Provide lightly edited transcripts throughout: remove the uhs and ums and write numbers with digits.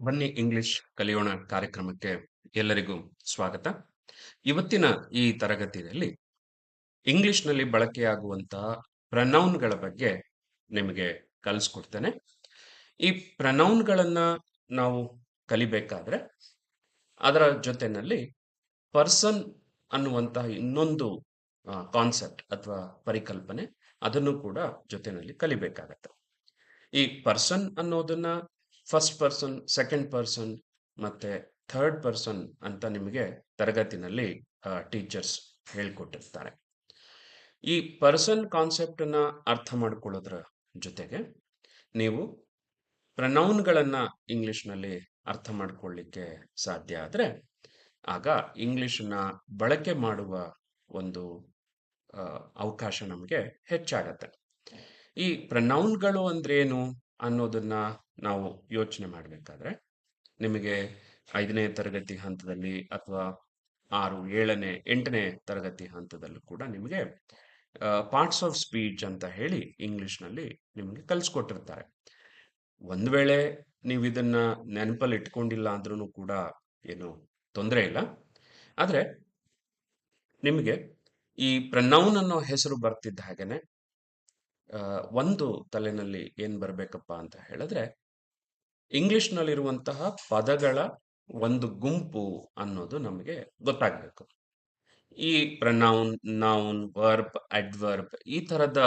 ಬನ್ನಿ ಇಂಗ್ಲಿಷ್ ಕಲಿಯೋಣ ಕಾರ್ಯಕ್ರಮಕ್ಕೆ ಎಲ್ಲರಿಗೂ ಸ್ವಾಗತ. ಇವತ್ತಿನ ಈ ತರಗತಿಯಲ್ಲಿ ಇಂಗ್ಲಿಷ್‌ನಲ್ಲಿ ಬಳಕೆಯಾಗುವಂತಹ ಪ್ರನೌನ್‌ಗಳ ಬಗ್ಗೆ ನಿಮಗೆ ಕಲಿಸ್ಕೊಡ್ತೇನೆ. ಈ ಪ್ರನೌನ್‌ಗಳನ್ನ ನಾವು ಕಲಿಬೇಕಾದ್ರೆ ಅದರ ಜೊತೆನಲ್ಲಿ ಪರ್ಸನ್ ಅನ್ನುವಂತಹ ಇನ್ನೊಂದು ಕಾನ್ಸೆಪ್ಟ್ ಅಥವಾ ಪರಿಕಲ್ಪನೆ ಅದನ್ನು ಕೂಡ ಜೊತೆನಲ್ಲಿ ಕಲಿಬೇಕಾಗತ್ತೆ. ಈ ಪರ್ಸನ್ ಅನ್ನೋದನ್ನ ಫಸ್ಟ್ ಪರ್ಸನ್, ಸೆಕೆಂಡ್ ಪರ್ಸನ್ ಮತ್ತೆ ಥರ್ಡ್ ಪರ್ಸನ್ ಅಂತ ನಿಮಗೆ ತರಗತಿನಲ್ಲಿ ಟೀಚರ್ಸ್ ಹೇಳ್ಕೊಟ್ಟಿರ್ತಾರೆ. ಈ ಪರ್ಸನ್ ಕಾನ್ಸೆಪ್ಟ್ ಅನ್ನ ಅರ್ಥ ಮಾಡ್ಕೊಳ್ಳೋದ್ರ ಜೊತೆಗೆ ನೀವು ಪ್ರನೌನ್ಗಳನ್ನ ಇಂಗ್ಲಿಷ್‌ನಲ್ಲಿ ಅರ್ಥ ಮಾಡ್ಕೊಳ್ಳಿಕ್ಕೆ ಸಾಧ್ಯ ಆದ್ರೆ ಆಗ ಇಂಗ್ಲಿಷ್‌ನ ಬಳಕೆ ಮಾಡುವ ಒಂದು ಅವಕಾಶ ನಮಗೆ ಹೆಚ್ಚಾಗತ್ತೆ. ಈ ಪ್ರನೌನ್ಗಳು ಅಂದ್ರೇನು ಅನ್ನೋದನ್ನ ನಾವು ಯೋಚನೆ ಮಾಡಬೇಕಾದ್ರೆ ನಿಮಗೆ 5ನೇ ತರಗತಿ ಹಂತದಲ್ಲಿ ಅಥವಾ 6, 7ನೇ, 8ನೇ ತರಗತಿ ಹಂತದಲ್ಲೂ ಕೂಡ ನಿಮಗೆ ಪಾರ್ಟ್ಸ್ ಆಫ್ ಸ್ಪೀಚ್ ಅಂತ ಹೇಳಿ ಇಂಗ್ಲಿಷ್‌ನಲ್ಲಿ ನಿಮಗೆ ಕಲಿಸ್ಕೊಟ್ಟಿರ್ತಾರೆ. ಒಂದು ವೇಳೆ ನೀವು ಇದನ್ನ ನೆನಪಲ್ಲಿ ಇಟ್ಕೊಂಡಿಲ್ಲ ಅಂದ್ರೂ ಕೂಡ ಏನು ತೊಂದರೆ ಇಲ್ಲ. ಆದ್ರೆ ನಿಮಗೆ ಈ ಪ್ರನೌನ್ ಅನ್ನೋ ಹೆಸರು ಬರ್ತಿದ್ದ ಹಾಗೇನೆ ಒಂದು ತಲೆನಲ್ಲಿ ಏನ್ ಬರ್ಬೇಕಪ್ಪ ಅಂತ ಹೇಳಿದ್ರೆ ಇಂಗ್ಲಿಷ್‌ನಲ್ಲಿರುವಂತಹ ಪದಗಳ ಒಂದು ಗುಂಪು ಅನ್ನೋದು ನಮಗೆ ಗೊತ್ತಾಗಬೇಕು. ಈ ಪ್ರನೌನ್, ನೌನ್, ವರ್ಬ್, ಅಡ್ವರ್ಬ್ ಈ ತರದ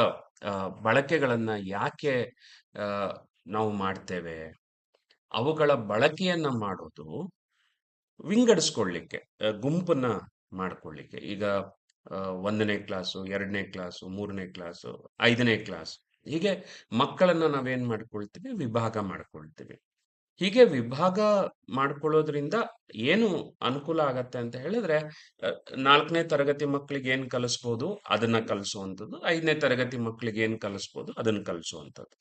ಬಳಕೆಗಳನ್ನ ಯಾಕೆ ಆ, ನಾವು ಮಾಡ್ತೇವೆ? ಅವುಗಳ ಬಳಕೆಯನ್ನ ಮಾಡೋದು ವಿಂಗಡಿಸ್ಕೊಳ್ಳಿಕ್ಕೆ, ಗುಂಪನ್ನ ಮಾಡ್ಕೊಳ್ಳಿಕ್ಕೆ. ಈಗ 1ನೇ ಕ್ಲಾಸು, 2ನೇ ಕ್ಲಾಸು, 3ನೇ ಕ್ಲಾಸು, 5ನೇ ಕ್ಲಾಸ್ ಹೀಗೆ ಮಕ್ಕಳನ್ನ ನಾವೇನ್ ಮಾಡ್ಕೊಳ್ತೀವಿ? ವಿಭಾಗ ಮಾಡ್ಕೊಳ್ತೀವಿ. ಹೀಗೆ ವಿಭಾಗ ಮಾಡ್ಕೊಳ್ಳೋದ್ರಿಂದ ಏನು ಅನುಕೂಲ ಆಗತ್ತೆ ಅಂತ ಹೇಳಿದ್ರೆ 4ನೇ ತರಗತಿ ಮಕ್ಕಳಿಗೆ ಏನ್ ಕಲಿಸ್ಬೋದು ಅದನ್ನ ಕಲಿಸುವಂಥದ್ದು, 5ನೇ ತರಗತಿ ಮಕ್ಕಳಿಗೆ ಏನ್ ಕಲಿಸ್ಬೋದು ಅದನ್ನ ಕಲಿಸುವಂಥದ್ದು.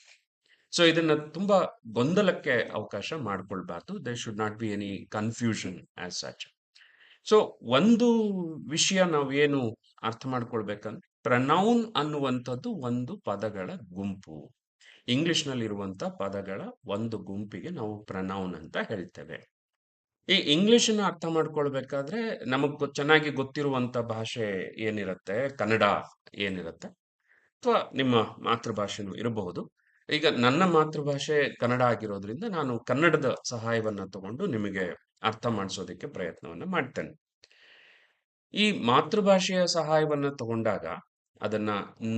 ಸೊ ಇದನ್ನ ತುಂಬಾ ಗೊಂದಲಕ್ಕೆ ಅವಕಾಶ ಮಾಡ್ಕೊಳ್ಬಾರ್ದು. There should not be any confusion as such. So ಒಂದು ವಿಷಯ ನಾವು ಏನು ಅರ್ಥ ಮಾಡ್ಕೊಳ್ಬೇಕಂದ್ರೆ ಪ್ರನೌನ್ ಅನ್ನುವಂಥದ್ದು ಒಂದು ಪದಗಳ ಗುಂಪು. ಇಂಗ್ಲಿಷ್‌ನಲ್ಲಿ ಇರುವಂತ ಪದಗಳ ಒಂದು ಗುಂಪಿಗೆ ನಾವು ಪ್ರನೌನ್ ಅಂತ ಹೇಳ್ತೇವೆ. ಈ ಇಂಗ್ಲಿಷನ್ನ ಅರ್ಥ ಮಾಡ್ಕೊಳ್ಬೇಕಾದ್ರೆ ನಮಗ್ ಚೆನ್ನಾಗಿ ಗೊತ್ತಿರುವಂತ ಭಾಷೆ ಏನಿರತ್ತೆ, ಕನ್ನಡ ಏನಿರತ್ತೆ ಅಥವಾ ನಿಮ್ಮ ಮಾತೃಭಾಷೆನೂ ಇರಬಹುದು. ಈಗ ನನ್ನ ಮಾತೃಭಾಷೆ ಕನ್ನಡ ಆಗಿರೋದ್ರಿಂದ ನಾನು ಕನ್ನಡದ ಸಹಾಯವನ್ನ ತಗೊಂಡು ನಿಮಗೆ ಅರ್ಥ ಮಾಡಿಸೋದಕ್ಕೆ ಪ್ರಯತ್ನವನ್ನ ಮಾಡ್ತೇನೆ. ಈ ಮಾತೃಭಾಷೆಯ ಸಹಾಯವನ್ನ ತಗೊಂಡಾಗ ಅದನ್ನ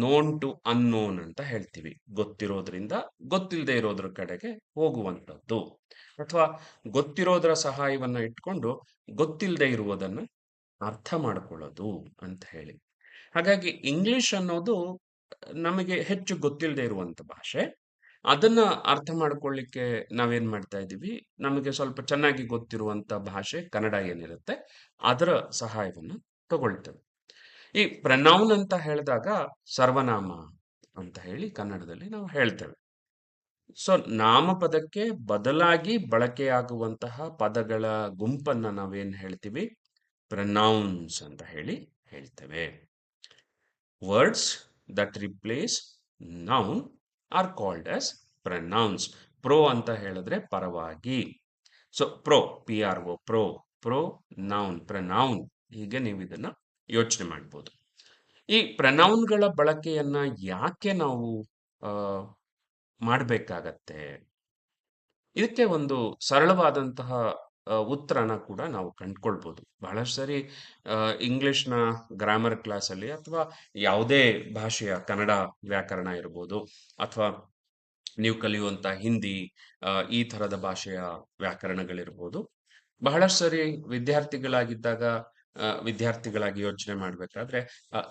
ನೋನ್ ಟು ಅನ್ನೋನ್ ಅಂತ ಹೇಳ್ತೀವಿ. ಗೊತ್ತಿರೋದ್ರಿಂದ ಗೊತ್ತಿಲ್ಲದೆ ಇರೋದ್ರ ಕಡೆಗೆ ಹೋಗುವಂಥದ್ದು. ಅಥವಾ ಗೊತ್ತಿರೋದರ ಸಹಾಯವನ್ನ ಇಟ್ಕೊಂಡು ಗೊತ್ತಿಲ್ಲದೆ ಇರುವುದನ್ನ ಅರ್ಥ ಮಾಡ್ಕೊಳ್ಳೋದು ಅಂತ ಹೇಳಿ. ಹಾಗಾಗಿ ಇಂಗ್ಲಿಷ್ ಅನ್ನೋದು ನಮಗೆ ಹೆಚ್ಚು ಗೊತ್ತಿಲ್ಲದೆ ಇರುವಂತ ಭಾಷೆ. ಅದನ್ನ ಅರ್ಥ ಮಾಡ್ಕೊಳ್ಳಿಕ್ಕೆ ನಾವೇನ್ ಮಾಡ್ತಾ ಇದ್ದೀವಿ? ನಮಗೆ ಸ್ವಲ್ಪ ಚೆನ್ನಾಗಿ ಗೊತ್ತಿರುವಂತ ಭಾಷೆ ಕನ್ನಡ ಏನಿರುತ್ತೆ, ಅದರ ಸಹಾಯವನ್ನ ತಗೊಳ್ತೇವೆ. ಈ ಪ್ರನೌನ್ ಅಂತ ಹೇಳಿದಾಗ ಸರ್ವನಾಮ ಅಂತ ಹೇಳಿ ಕನ್ನಡದಲ್ಲಿ ನಾವು ಹೇಳ್ತೇವೆ. ಸೊ ನಾಮಪದಕ್ಕೆ ಬದಲಾಗಿ ಬಳಕೆಯಾಗುವಂತಹ ಪದಗಳ ಗುಂಪನ್ನ ನಾವೇನ್ ಹೇಳ್ತೀವಿ? ಪ್ರನೌನ್ಸ್ ಅಂತ ಹೇಳಿ ಹೇಳ್ತೇವೆ. Words that replace noun are called as pronouns. Pro ಅಂತ ಹೇಳಿದ್ರೆ ಪರವಾಗಿ. So PRO, pro noun, pronoun ಹೀಗೆ ನೀವು ಇದನ್ನ ಯೋಚನೆ ಮಾಡ್ಬೋದು. ಈ ಪ್ರನೌನ್ಗಳ ಬಳಕೆಯನ್ನ ಯಾಕೆ ನಾವು ಆ, ಮಾಡ್ಬೇಕಾಗತ್ತೆ? ಇದಕ್ಕೆ ಒಂದು ಸರಳವಾದಂತಹ ಉತ್ತರನ ಕೂಡ ನಾವು ಕಂಡ್ಕೊಳ್ಬೋದು. ಬಹಳಷ್ಟು ಸರಿ ಇಂಗ್ಲಿಷ್‌ನ ಗ್ರಾಮರ್ ಕ್ಲಾಸಲ್ಲಿ ಅಥವಾ ಯಾವುದೇ ಭಾಷೆಯ ಕನ್ನಡ ವ್ಯಾಕರಣ ಇರ್ಬೋದು ಅಥವಾ ನೀವು ಕಲಿಯುವಂತ ಹಿಂದಿ ಈ ತರದ ಭಾಷೆಯ ವ್ಯಾಕರಣಗಳಿರ್ಬೋದು. ಬಹಳಷ್ಟು ಸರಿ ವಿದ್ಯಾರ್ಥಿಗಳಾಗಿದ್ದಾಗ ವಿದ್ಯಾರ್ಥಿಗಳಾಗಿ ಯೋಚನೆ ಮಾಡ್ಬೇಕಾದ್ರೆ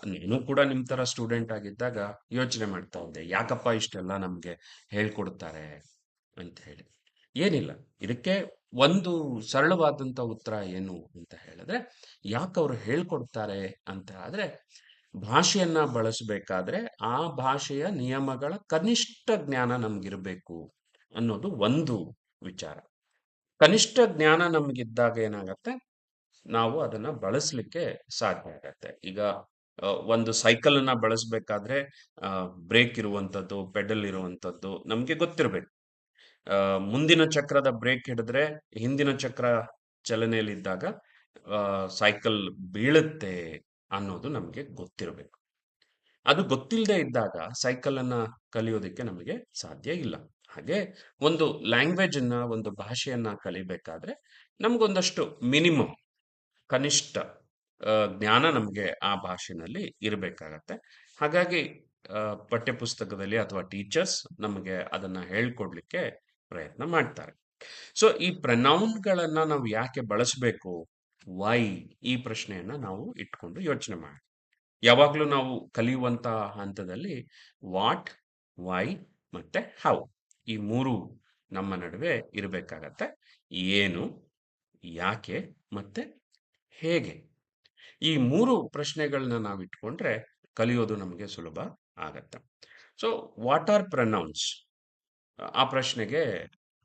ನಾನು ಕೂಡ ನಿಮ್ ತರ ಸ್ಟೂಡೆಂಟ್ ಆಗಿದ್ದಾಗ ಯೋಚನೆ ಮಾಡ್ತಾ ಇದ್ದೆ. ಯಾಕಪ್ಪ ಇಷ್ಟೆಲ್ಲ ನಮ್ಗೆ ಹೇಳ್ಕೊಡ್ತಾರೆ ಅಂತ ಹೇಳಿ. ಏನಿಲ್ಲ. ಇದಕ್ಕೆ ಒಂದು ಸರಳವಾದಂತ ಉತ್ತರ ಏನು ಅಂತ ಹೇಳಿದ್ರೆ, ಯಾಕವ್ರು ಹೇಳ್ಕೊಡ್ತಾರೆ ಅಂತ ಆದ್ರೆ, ಭಾಷೆಯನ್ನ ಬಳಸಬೇಕಾದ್ರೆ ಆ ಭಾಷೆಯ ನಿಯಮಗಳ ಕನಿಷ್ಠ ಜ್ಞಾನ ನಮ್ಗಿರ್ಬೇಕು ಅನ್ನೋದು ಒಂದು ವಿಚಾರ. ಕನಿಷ್ಠ ಜ್ಞಾನ ನಮ್ಗಿದ್ದಾಗ ಏನಾಗತ್ತೆ? ನಾವು ಅದನ್ನ ಬಳಸಲಿಕ್ಕೆ ಸಾಧ್ಯ ಆಗತ್ತೆ. ಈಗ ಒಂದು ಸೈಕಲ್ ಅನ್ನ ಬಳಸಬೇಕಾದ್ರೆ ಬ್ರೇಕ್ ಇರುವಂತದ್ದು, ಪೆಡಲ್ ಇರುವಂತದ್ದು ನಮ್ಗೆ ಗೊತ್ತಿರ್ಬೇಕು. ಮುಂದಿನ ಚಕ್ರದ ಬ್ರೇಕ್ ಹಿಡಿದ್ರೆ ಹಿಂದಿನ ಚಕ್ರ ಚಲನೆಯಲ್ಲಿದ್ದಾಗ ಸೈಕಲ್ ಬೀಳುತ್ತೆ ಅನ್ನೋದು ನಮಗೆ ಗೊತ್ತಿರಬೇಕು. ಅದು ಗೊತ್ತಿಲ್ಲದೆ ಇದ್ದಾಗ ಸೈಕಲ್ ಅನ್ನ ಕಲಿಯೋದಕ್ಕೆ ನಮಗೆ ಸಾಧ್ಯ ಇಲ್ಲ. ಹಾಗೆ ಒಂದು ಲ್ಯಾಂಗ್ವೇಜ್ ಅನ್ನ, ಒಂದು ಭಾಷೆಯನ್ನ ಕಲಿಬೇಕಾದ್ರೆ ನಮಗೊಂದಷ್ಟು ಮಿನಿಮಮ್, ಕನಿಷ್ಠ ಜ್ಞಾನ ನಮಗೆ ಆ ಭಾಷೆನಲ್ಲಿ ಇರಬೇಕಾಗತ್ತೆ. ಹಾಗಾಗಿ ಪಠ್ಯಪುಸ್ತಕದಲ್ಲಿ ಅಥವಾ ಟೀಚರ್ಸ್ ನಮಗೆ ಅದನ್ನ ಹೇಳ್ಕೊಡ್ಲಿಕ್ಕೆ ಪ್ರಯತ್ನ ಮಾಡ್ತಾರೆ. ಸೊ ಈ ಪ್ರನೌನ್ಗಳನ್ನ ನಾವು ಯಾಕೆ ಬಳಸಬೇಕು, ವೈ, ಈ ಪ್ರಶ್ನೆಯನ್ನ ನಾವು ಇಟ್ಕೊಂಡು ಯೋಚನೆ ಮಾಡಿ. ಯಾವಾಗಲೂ ನಾವು ಕಲಿಯುವಂತ ಹಂತದಲ್ಲಿ ವಾಟ್, ವೈ ಮತ್ತೆ ಹೌ, ಈ ಮೂರು ನಮ್ಮ ನಡುವೆ ಇರಬೇಕಾಗತ್ತೆ. ಏನು, ಯಾಕೆ ಮತ್ತೆ ಹೇಗೆ, ಈ ಮೂರು ಪ್ರಶ್ನೆಗಳನ್ನ ನಾವು ಇಟ್ಕೊಂಡ್ರೆ ಕಲಿಯೋದು ನಮಗೆ ಸುಲಭ ಆಗತ್ತೆ. ಸೊ ವಾಟ್ ಆರ್ ಪ್ರನೌನ್ಸ್, ಆ ಪ್ರಶ್ನೆಗೆ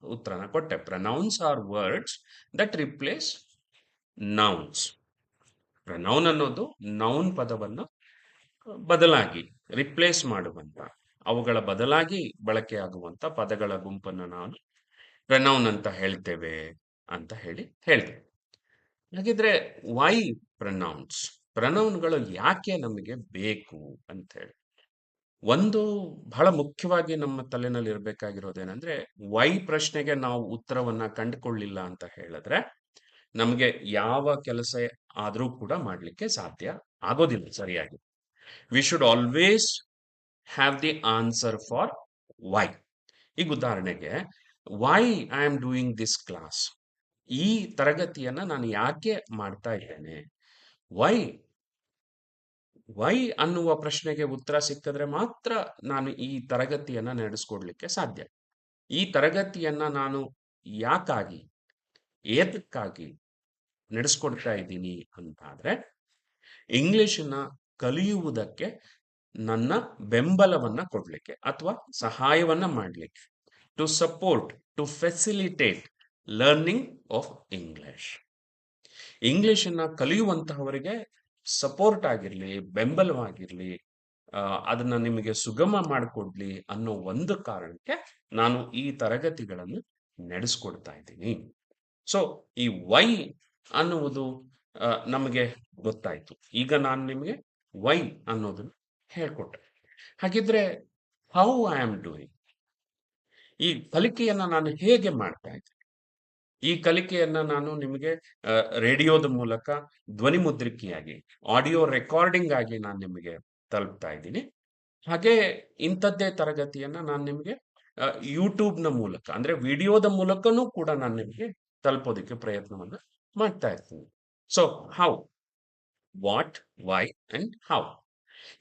ಉತ್ತರನ ಕೊಟ್ಟೆ. Pronouns are words that replace nouns. Pronoun ಅನ್ನೋದು ನೌನ್ ಪದವನ್ನ ಬದಲಾಗಿ ರಿಪ್ಲೇಸ್ ಮಾಡುವಂತ, ಅವುಗಳ ಬದಲಾಗಿ ಬಳಕೆಯಾಗುವಂತ ಪದಗಳ ಗುಂಪನ್ನು ನಾವು ಪ್ರನೌನ್ ಅಂತ ಹೇಳ್ತೇವೆ ಅಂತ ಹೇಳ್ತೇವೆ. ಹಾಗಿದ್ರೆ ವೈ ಪ್ರನೌನ್ಸ್, ಪ್ರನೌನ್ಗಳು ಯಾಕೆ ನಮಗೆ ಬೇಕು ಅಂತ ಹೇಳಿ. ಒಂದು ಬಹಳ ಮುಖ್ಯವಾಗಿ ನಮ್ಮ ತಲೆನಲ್ಲಿ ಇರಬೇಕಾಗಿರೋದೇನೆಂದ್ರೆ, ವೈ ಪ್ರಶ್ನೆಗೆ ನಾವು ಉತ್ತರವನ್ನ ಕಂಡುಕೊಳ್ಳಿಲ್ಲ ಅಂತ ಹೇಳಿದ್ರೆ ನಮಗೆ ಯಾವ ಕೆಲಸ ಆದ್ರೂ ಕೂಡ ಮಾಡ್ಲಿಕ್ಕೆ ಸಾಧ್ಯ ಆಗೋದಿಲ್ಲ ಸರಿಯಾಗಿ. We should always have the answer for why. ಈಗ ಉದಾಹರಣೆಗೆ, why I am doing this class, ಈ ತರಗತಿಯನ್ನ ನಾನು ಯಾಕೆ ಮಾಡ್ತಾ ಇದ್ದೇನೆ. ವೈ ವೈ ಅನ್ನುವ ಪ್ರಶ್ನೆಗೆ ಉತ್ತರ ಸಿಕ್ಕಿದ್ರೆ ಮಾತ್ರ ನಾನು ಈ ತರಗತಿಯನ್ನ ನಡೆಸ್ಕೊಡ್ಲಿಕ್ಕೆ ಸಾಧ್ಯ. ಈ ತರಗತಿಯನ್ನ ನಾನು ಯಾಕಾಗಿ, ಏತಕ್ಕಾಗಿ ನಡೆಸ್ಕೊಡ್ತಾ ಇದ್ದೀನಿ ಅಂತಾದ್ರೆ, ಇಂಗ್ಲಿಷನ್ನ ಕಲಿಯುವುದಕ್ಕೆ ನನ್ನ ಬೆಂಬಲವನ್ನ ಕೊಡ್ಲಿಕ್ಕೆ ಅಥವಾ ಸಹಾಯವನ್ನ ಮಾಡ್ಲಿಕ್ಕೆ, to support, to facilitate learning of English. ಇಂಗ್ಲಿಷನ್ನ ಕಲಿಯುವಂತಹವರಿಗೆ ಸಪೋರ್ಟ್ ಆಗಿರ್ಲಿ, ಬೆಂಬಲವಾಗಿರ್ಲಿ, ಅದನ್ನ ನಿಮಗೆ ಸುಗಮ ಮಾಡಿಕೊಡ್ಲಿ ಅನ್ನೋ ಒಂದು ಕಾರಣಕ್ಕೆ ನಾನು ಈ ತರಗತಿಗಳನ್ನು ನಡೆಸ್ಕೊಡ್ತಾ ಇದ್ದೀನಿ. ಸೊ ಈ ವೈ ಅನ್ನುವುದು ನಮಗೆ ಗೊತ್ತಾಯ್ತು. ಈಗ ನಾನು ನಿಮಗೆ ವೈ ಅನ್ನೋದನ್ನ ಹೇಳ್ಕೊಟ್ಟೆ. ಹಾಗಿದ್ರೆ ಹೌ ಐ ಆಮ್ ಡೂಯಿಂಗ್, ಈ ಕಲಿಕೆಯನ್ನ ನಾನು ಹೇಗೆ ಮಾಡ್ತಾ ಇದ್ದೀನಿ. ಈ ಕಲಿಕೆಯನ್ನ ನಾನು ನಿಮಗೆ ರೇಡಿಯೋದ ಮೂಲಕ ಧ್ವನಿ ಮುದ್ರಿಕೆಯಾಗಿ, ಆಡಿಯೋ ರೆಕಾರ್ಡಿಂಗ್ ಆಗಿ ನಾನು ನಿಮಗೆ ತಲುಪ್ತಾ ಇದ್ದೀನಿ. ಹಾಗೆ ಇಂಥದ್ದೇ ತರಗತಿಯನ್ನ ನಾನು ನಿಮಗೆ ಯೂಟ್ಯೂಬ್ನ ಮೂಲಕ, ಅಂದ್ರೆ ವಿಡಿಯೋದ ಮೂಲಕನೂ ಕೂಡ ನಾನು ನಿಮಗೆ ತಲುಪೋದಕ್ಕೆ ಪ್ರಯತ್ನವನ್ನ ಮಾಡ್ತಾ ಇರ್ತೀನಿ. So how, what, why and how.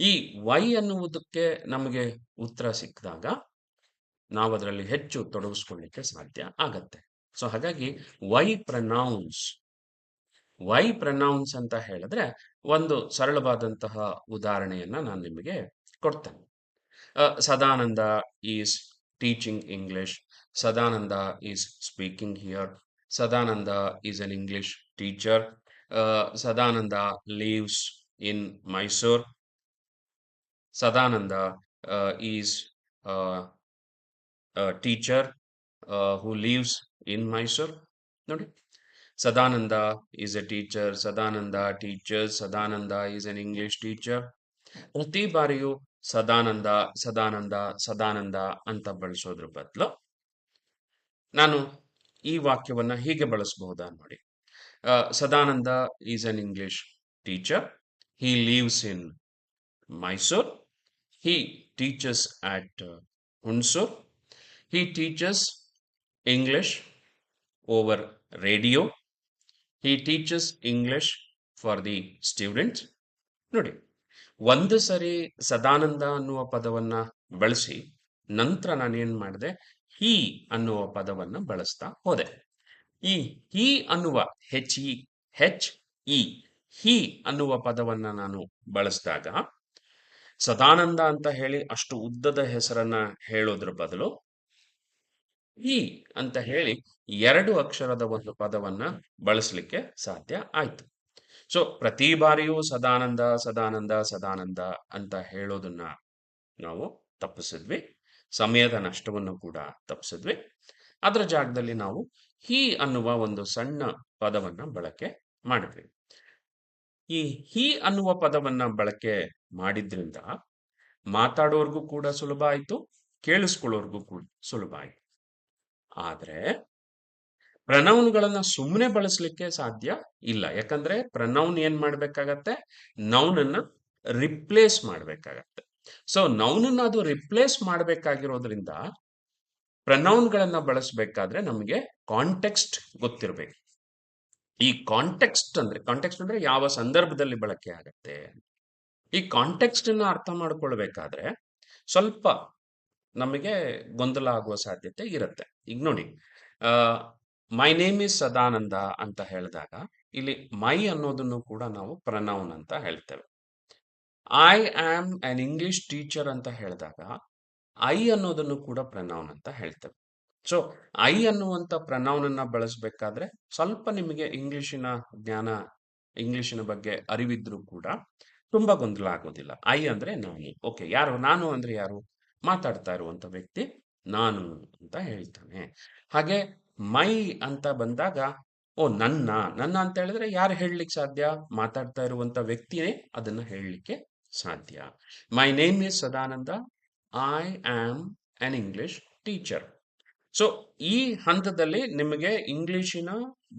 ಈ ವೈ ಅನ್ನುವುದಕ್ಕೆ ನಮಗೆ ಉತ್ತರ ಸಿಕ್ಕಿದಾಗ ನಾವು ಅದರಲ್ಲಿ ಹೆಚ್ಚು ತೊಡಗಿಸ್ಕೊಳ್ಳಿಕ್ಕೆ ಸಾಧ್ಯ ಆಗತ್ತೆ. ಸೊ ಹಾಗಾಗಿ ವೈ ಪ್ರನೌನ್ಸ್, ವೈ ಪ್ರನೌನ್ಸ್ ಅಂತ ಹೇಳಿದ್ರೆ ಒಂದು ಸರಳವಾದಂತಹ ಉದಾಹರಣೆಯನ್ನ ನಾನು ನಿಮಗೆ ಕೊಡ್ತೇನೆ. Sadananda is teaching English, Sadananda is speaking here, Sadananda is an English teacher, Sadananda lives in Mysore, Sadananda is a teacher who lives in Mysore. ನೋಡಿ, Sadananda is a teacher, Sadananda teaches, Sadananda is an English teacher. ಪ್ರತಿ ಬಾರಿಯೂ ಸದಾನಂದ ಸದಾನಂದ ಸದಾನಂದ ಅಂತ ಬಳಸೋದ್ರ ಬದಲು ನಾನು ಈ ವಾಕ್ಯವನ್ನ ಹೀಗೆ ಬಳಸಬಹುದಾ ನೋಡಿ. Sadananda is an English teacher. He lives in Mysore. He teaches at Hunsur. He teaches English over radio. He teaches English for the students. ನೋಡಿ, ಒಂದು ಸರಿ ಸದಾನಂದ ಅನ್ನುವ ಪದವನ್ನ ಬಳಸಿ ನಂತರ ನಾನೇನ್ ಮಾಡಿದೆ, ಹಿ ಅನ್ನುವ ಪದವನ್ನ ಬಳಸ್ತಾ ಹೋದೆ. ಈ ಹಿ ಅನ್ನುವ ಹೆಚ್ ಇ ಹಿ ಅನ್ನುವ ಪದವನ್ನ ನಾನು ಬಳಸಿದಾಗ ಸದಾನಂದ ಅಂತ ಹೇಳಿ ಅಷ್ಟು ಉದ್ದದ ಹೆಸರನ್ನ ಹೇಳೋದ್ರ ಬದಲು ಹಿ ಅಂತ ಹೇಳಿ 2 ಅಕ್ಷರದ ಒಂದು ಪದವನ್ನ ಬಳಸಲಿಕ್ಕೆ ಸಾಧ್ಯ ಆಯ್ತು. ಸೊ ಪ್ರತಿ ಬಾರಿಯೂ ಸದಾನಂದ ಸದಾನಂದ ಸದಾನಂದ ಅಂತ ಹೇಳೋದನ್ನ ನಾವು ತಪ್ಪಿಸಿದ್ವಿ, ಸಮಯದ ನಷ್ಟವನ್ನು ಕೂಡ ತಪ್ಪಿಸಿದ್ವಿ. ಅದರ ಜಾಗದಲ್ಲಿ ನಾವು ಹಿ ಅನ್ನುವ ಒಂದು ಸಣ್ಣ ಪದವನ್ನ ಬಳಕೆ ಮಾಡಿದ್ವಿ. ಈ ಹಿ ಅನ್ನುವ ಪದವನ್ನ ಬಳಕೆ ಮಾಡಿದ್ರಿಂದ ಮಾತಾಡೋರ್ಗೂ ಕೂಡ ಸುಲಭ ಆಯ್ತು, ಕೇಳಿಸ್ಕೊಳ್ಳೋರ್ಗೂ ಕೂಡ ಸುಲಭ ಆಯ್ತು. ಆದ್ರೆ ಪ್ರನೌನ್ಗಳನ್ನ ಸುಮ್ಮನೆ ಬಳಸಲಿಕ್ಕೆ ಸಾಧ್ಯ ಇಲ್ಲ. ಯಾಕಂದ್ರೆ ಪ್ರನೌನ್ ಏನ್ ಮಾಡ್ಬೇಕಾಗತ್ತೆ? ನೌನನ್ನ ರಿಪ್ಲೇಸ್ ಮಾಡ್ಬೇಕಾಗತ್ತೆ. ಸೊ ನೌನನ್ನ ಅದು ರಿಪ್ಲೇಸ್ ಮಾಡ್ಬೇಕಾಗಿರೋದ್ರಿಂದ ಪ್ರನೌನ್ಗಳನ್ನ ಬಳಸಬೇಕಾದ್ರೆ ನಮಗೆ ಕಾಂಟೆಕ್ಸ್ಟ್ ಗೊತ್ತಿರಬೇಕು. ಈ ಕಾಂಟೆಕ್ಸ್ಟ್ ಅಂದ್ರೆ ಯಾವ ಸಂದರ್ಭದಲ್ಲಿ ಬಳಕೆ ಆಗತ್ತೆ. ಈ ಕಾಂಟೆಕ್ಸ್ಟ್ ಅನ್ನ ಅರ್ಥ ಮಾಡ್ಕೊಳ್ಬೇಕಾದ್ರೆ ಸ್ವಲ್ಪ ನಮಗೆ ಗೊಂದಲ ಆಗುವ ಸಾಧ್ಯತೆ ಇರುತ್ತೆ. ಈಗ ನೋಡಿ, ಮೈ ನೇಮ್ ಇಸ್ ಸದಾನಂದ ಅಂತ ಹೇಳಿದಾಗ ಇಲ್ಲಿ ಮೈ ಅನ್ನೋದನ್ನು ಕೂಡ ನಾವು ಪ್ರನೌನ್ ಅಂತ ಹೇಳ್ತೇವೆ. I am an English teacher ಅಂತ ಹೇಳಿದಾಗ ಐ ಅನ್ನೋದನ್ನು ಕೂಡ ಪ್ರನೌನ್ ಅಂತ ಹೇಳ್ತೇವೆ. ಸೊ ಐ ಅನ್ನುವಂಥ ಪ್ರನೌನ್ ಅನ್ನ ಬಳಸಬೇಕಾದ್ರೆ ಸ್ವಲ್ಪ ನಿಮಗೆ ಇಂಗ್ಲಿಶಿನ ಜ್ಞಾನ, ಇಂಗ್ಲಿಶಿನ ಬಗ್ಗೆ ಅರಿವಿದ್ರೂ ಕೂಡ ತುಂಬಾ ಗೊಂದಲ ಆಗೋದಿಲ್ಲ. ಐ ಅಂದ್ರೆ ನಾನು. ಓಕೆ, ಯಾರು? ನಾನು ಅಂದ್ರೆ ಯಾರು? ಮಾತಾಡ್ತಾ ಇರುವಂತ ವ್ಯಕ್ತಿ ನಾನು ಅಂತ ಹೇಳ್ತಾನೆ. ಹಾಗೆ ಮೈ ಅಂತ ಬಂದಾಗ, ಓ ನನ್ನ ನನ್ನ ಅಂತ ಹೇಳಿದ್ರೆ ಯಾರು ಹೇಳಲಿಕ್ಕೆ ಸಾಧ್ಯ? ಮಾತಾಡ್ತಾ ಇರುವಂತ ವ್ಯಕ್ತಿನೇ ಅದನ್ನ ಹೇಳಲಿಕ್ಕೆ ಸಾಧ್ಯ. ಮೈ name is Sadananda, I am an English teacher. So ಈ ಹಂತದಲ್ಲಿ ನಿಮಗೆ ಇಂಗ್ಲಿಶಿನ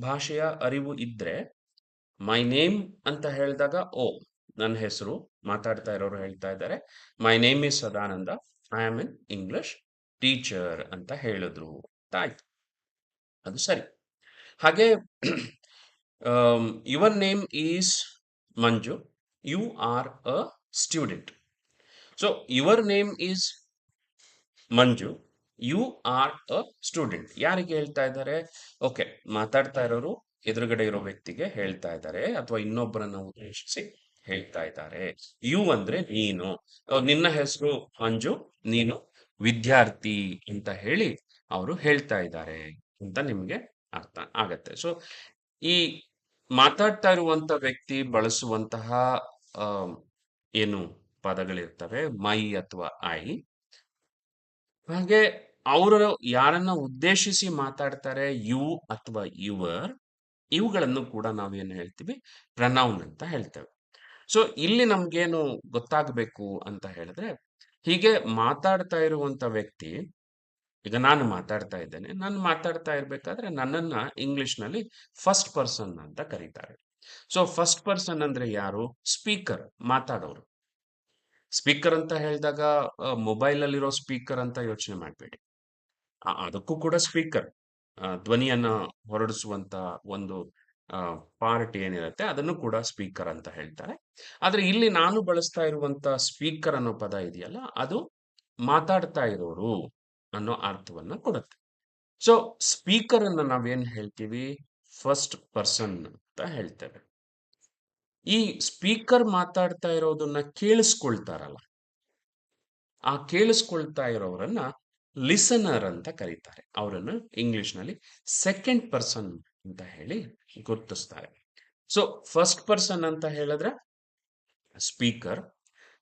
ಭಾಷೆಯ ಅರಿವು ಇದ್ರೆ ಮೈ ನೇಮ್ ಅಂತ ಹೇಳಿದಾಗ, ಓ ನನ್ನ ಹೆಸರು, ಮಾತಾಡ್ತಾ ಇರೋರು ಹೇಳ್ತಾ ಇದ್ದಾರೆ, my name is Sadananda, I am an English teacher ಅಂತ ಹೇಳಿದ್ರು ಆಯ್ತು, ಅದು ಸರಿ. ಹಾಗೆ your name is Manju, you are a student. So your name is Manju, you are a student. ಯಾರಿಗೆ ಹೇಳ್ತಾ ಇದ್ದಾರೆ? ಓಕೆ, ಮಾತಾಡ್ತಾ ಇರೋರು ಎದುರುಗಡೆ ಇರೋ ವ್ಯಕ್ತಿಗೆ ಹೇಳ್ತಾ ಇದ್ದಾರೆ, ಅಥವಾ ಇನ್ನೊಬ್ಬರನ್ನ ಉದ್ದೇಶಿಸಿ ಹೇಳ್ತಾ ಇದ್ದಾರೆ. ಯು ಅಂದ್ರೆ ನೀನು, ನಿನ್ನ ಹೆಸರು ಮಂಜು, ನೀನು ವಿದ್ಯಾರ್ಥಿ ಅಂತ ಹೇಳಿ ಅವರು ಹೇಳ್ತಾ ಇದ್ದಾರೆ ಅಂತ ನಿಮ್ಗೆ ಅರ್ಥ ಆಗತ್ತೆ. ಸೊ ಈ ಮಾತಾಡ್ತಾ ಇರುವಂತ ವ್ಯಕ್ತಿ ಬಳಸುವಂತಹ ಆ, ಏನು ಪದಗಳಿರ್ತವೆ, ಮೈ ಅಥವಾ ಐ, ಹಾಗೆ ಅವರು ಯಾರನ್ನ ಉದ್ದೇಶಿಸಿ ಮಾತಾಡ್ತಾರೆ, ಯು ಅಥವಾ ಯುವರ್, ಇವುಗಳನ್ನು ಕೂಡ ನಾವೇನು ಹೇಳ್ತೀವಿ? ಪ್ರನೌನ್ ಅಂತ ಹೇಳ್ತೇವೆ. ಸೊ ಇಲ್ಲಿ ನಮ್ಗೇನು ಗೊತ್ತಾಗಬೇಕು ಅಂತ ಹೇಳಿದ್ರೆ, ಹೀಗೆ ಮಾತಾಡ್ತಾ ಇರುವಂತ ವ್ಯಕ್ತಿ, ಈಗ ನಾನು ಮಾತಾಡ್ತಾ ಇದ್ದೇನೆ, ನಾನು ಮಾತಾಡ್ತಾ ಇರ್ಬೇಕಾದ್ರೆ ನನ್ನನ್ನ ಇಂಗ್ಲಿಷ್ನಲ್ಲಿ ಫಸ್ಟ್ ಪರ್ಸನ್ ಅಂತ ಕರೀತಾರೆ. ಸೊ ಫಸ್ಟ್ ಪರ್ಸನ್ ಅಂದ್ರೆ ಯಾರು? ಸ್ಪೀಕರ್, ಮಾತಾಡೋರು. ಸ್ಪೀಕರ್ ಅಂತ ಹೇಳಿದಾಗ ಮೊಬೈಲ್ ಅಲ್ಲಿರೋ ಸ್ಪೀಕರ್ ಅಂತ ಯೋಚನೆ ಮಾಡಬೇಡಿ. ಅದಕ್ಕೂ ಕೂಡ ಸ್ಪೀಕರ್, ಧ್ವನಿಯನ್ನ ಹೊರಡಿಸುವಂತ ಒಂದು ಪಾರ್ಟ್ ಏನಿರುತ್ತೆ ಅದನ್ನು ಕೂಡ ಸ್ಪೀಕರ್ ಅಂತ ಹೇಳ್ತಾರೆ. ಆದ್ರೆ ಇಲ್ಲಿ ನಾನು ಬಳಸ್ತಾ ಇರುವಂತ ಸ್ಪೀಕರ್ ಅನ್ನೋ ಪದ ಇದೆಯಲ್ಲ, ಅದು ಮಾತಾಡ್ತಾ ಇರೋರು ಅನ್ನೋ ಅರ್ಥವನ್ನ ಕೊಡುತ್ತೆ. ಸೊ ಸ್ಪೀಕರ್ ಅನ್ನ ನಾವೇನ್ ಹೇಳ್ತೀವಿ? ಫಸ್ಟ್ ಪರ್ಸನ್ ಅಂತ ಹೇಳ್ತೇವೆ. ಈ ಸ್ಪೀಕರ್ ಮಾತಾಡ್ತಾ ಇರೋದನ್ನ ಕೇಳಿಸ್ಕೊಳ್ತಾರಲ್ಲ, ಆ ಕೇಳಿಸ್ಕೊಳ್ತಾ ಇರೋರನ್ನ ಲಿಸನರ್ ಅಂತ ಕರೀತಾರೆ. ಅವರನ್ನ ಇಂಗ್ಲಿಷ್ನಲ್ಲಿ ಸೆಕೆಂಡ್ ಪರ್ಸನ್ ಅಂತ ಹೇಳಿ ಗುರುತಿಸ್ತಾರೆ. ಸೊ ಫಸ್ಟ್ ಪರ್ಸನ್ ಅಂತ ಹೇಳಿದ್ರೆ ಸ್ಪೀಕರ್,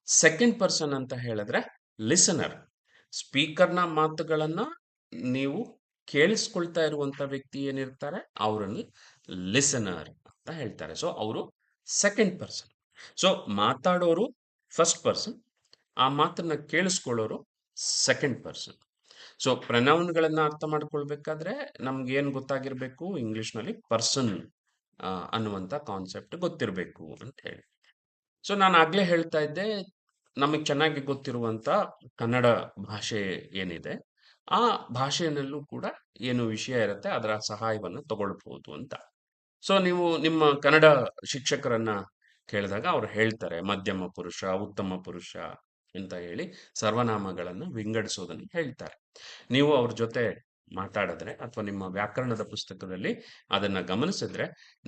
ಸೆಕೆಂಡ್ ಪರ್ಸನ್ ಅಂತ ಹೇಳಿದ್ರೆ ಲಿಸನರ್. ಸ್ಪೀಕರ್ನ ಮಾತುಗಳನ್ನ ನೀವು ಕೇಳಿಸ್ಕೊಳ್ತಾ ಇರುವಂತ ವ್ಯಕ್ತಿ ಏನಿರ್ತಾರೆ ಅವರನ್ನು ಲಿಸನರ್ ಅಂತ ಹೇಳ್ತಾರೆ. ಸೊ ಅವರು ಸೆಕೆಂಡ್ ಪರ್ಸನ್. ಸೊ ಮಾತಾಡೋರು ಫಸ್ಟ್ ಪರ್ಸನ್, ಆ ಮಾತನ್ನ ಕೇಳಿಸ್ಕೊಳ್ಳೋರು ಸೆಕೆಂಡ್ ಪರ್ಸನ್. ಸೊ ಪ್ರನೌನ್ಗಳನ್ನ ಅರ್ಥ ಮಾಡ್ಕೊಳ್ಬೇಕಾದ್ರೆ ನಮ್ಗೆ ಏನ್ ಗೊತ್ತಾಗಿರ್ಬೇಕು? ಇಂಗ್ಲಿಷ್ನಲ್ಲಿ ಪರ್ಸನ್ ಅನ್ನುವಂಥ ಕಾನ್ಸೆಪ್ಟ್ ಗೊತ್ತಿರಬೇಕು ಅಂತ ಹೇಳಿ. ಸೊ ನಾನು ಆಗ್ಲೇ ಹೇಳ್ತಾ ಇದ್ದೆ, ನಮಗೆ ಚೆನ್ನಾಗಿ ಗೊತ್ತಿರುವಂತ ಕನ್ನಡ ಭಾಷೆ ಏನಿದೆ, ಆ ಭಾಷೆಯಲ್ಲೂ ಕೂಡ ಏನು ವಿಷಯ ಇರುತ್ತೆ ಅದರ ಸಹಾಯವನ್ನು ತಗೊಳ್ಬಹುದು ಅಂತ. ಸೊ ನೀವು ನಿಮ್ಮ ಕನ್ನಡ ಶಿಕ್ಷಕರನ್ನ ಕೇಳಿದಾಗ ಅವ್ರು ಹೇಳ್ತಾರೆ ಮಧ್ಯಮ ಪುರುಷ, ಉತ್ತಮ ಪುರುಷ ಅಂತ ಹೇಳಿ ಸರ್ವನಾಮಗಳನ್ನು ವಿಂಗಡಿಸೋದನ್ನು ಹೇಳ್ತಾರೆ. ನೀವು ಅವ್ರ ಜೊತೆ ಮಾತಾಡಿದ್ರೆ ಅಥವಾ ನಿಮ್ಮ ವ್ಯಾಕರಣದ ಪುಸ್ತಕದಲ್ಲಿ ಅದನ್ನ ಗಮನಿಸಿದ್ರೆ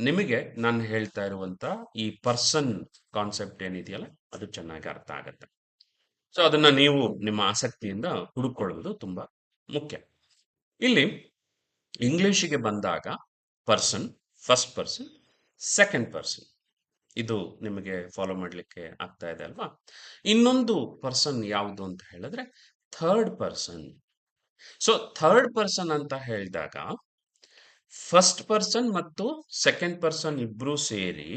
ನಿಮಗೆ ನಾನು ಹೇಳ್ತಾ ಇರುವಂತ ಈ ಪರ್ಸನ್ ಕಾನ್ಸೆಪ್ಟ್ ಏನಿದೆಯಲ್ಲ ಅದು ಚೆನ್ನಾಗಿ ಅರ್ಥ ಆಗತ್ತೆ. ಸೊ ಅದನ್ನ ನೀವು ನಿಮ್ಮ ಆಸಕ್ತಿಯಿಂದ ಹುಡುಕೊಳ್ಳುವುದು ತುಂಬಾ ಮುಖ್ಯ. ಇಲ್ಲಿ ಇಂಗ್ಲಿಷಿಗೆ ಬಂದಾಗ person, first person, second person, ಇದು ನಿಮಗೆ ಫಾಲೋ ಮಾಡ್ಲಿಕ್ಕೆ ಆಗ್ತಾ ಇದೆ ಅಲ್ವಾ? ಇನ್ನೊಂದು ಪರ್ಸನ್ ಯಾವುದು ಅಂತ ಹೇಳಿದ್ರೆ third person. So third person ಅಂತ ಹೇಳಿದಾಗ ಫಸ್ಟ್ ಪರ್ಸನ್ ಮತ್ತು ಸೆಕೆಂಡ್ ಪರ್ಸನ್ ಇಬ್ರು ಸೇರಿ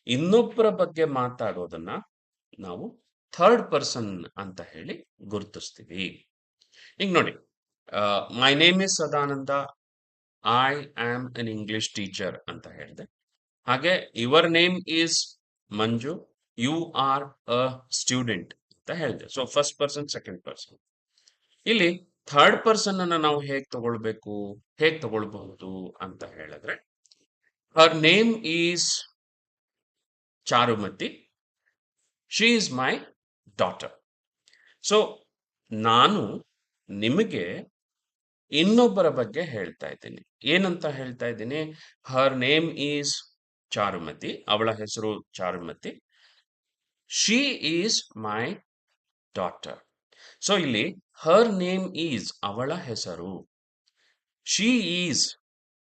ಇನ್ನೊಬ್ಬರ ಬಗ್ಗೆ ಮಾತಾಡೋದನ್ನ ನಾವು ಥರ್ಡ್ ಪರ್ಸನ್ ಅಂತ ಹೇಳಿ ಗುರುತಿಸ್ತೀವಿ. ಈಗ ನೋಡಿ, my name is Sadananda, I am an English teacher ಅಂತ ಹೇಳಿದೆ. ಹಾಗೆ your name is Manju, you are a student ಅಂತ ಹೇಳಿದೆ. So first person, second person. ಇಲ್ಲಿ ಥರ್ಡ್ ಪರ್ಸನ್ ಅನ್ನ ನಾವು ಹೇಗ್ ತಗೊಳ್ಬಹುದು ಅಂತ ಹೇಳಿದ್ರೆ, her name is Charumati, she is my daughter. So ನಾನು ನಿಮಗೆ ಇನ್ನೊಬ್ಬರ ಬಗ್ಗೆ ಹೇಳ್ತಾ ಇದ್ದೀನಿ. ಏನಂತ ಹೇಳ್ತಾ ಇದ್ದೀನಿ? ಹರ್ ನೇಮ್ ಈಸ್ ಚಾರುಮತಿ, ಅವಳ ಹೆಸರು Charumati. She is my daughter. So ಇಲ್ಲಿ ಹರ್ ನೇಮ್ ಈಸ್ ಅವಳ ಹೆಸರು, ಶಿ ಈಸ್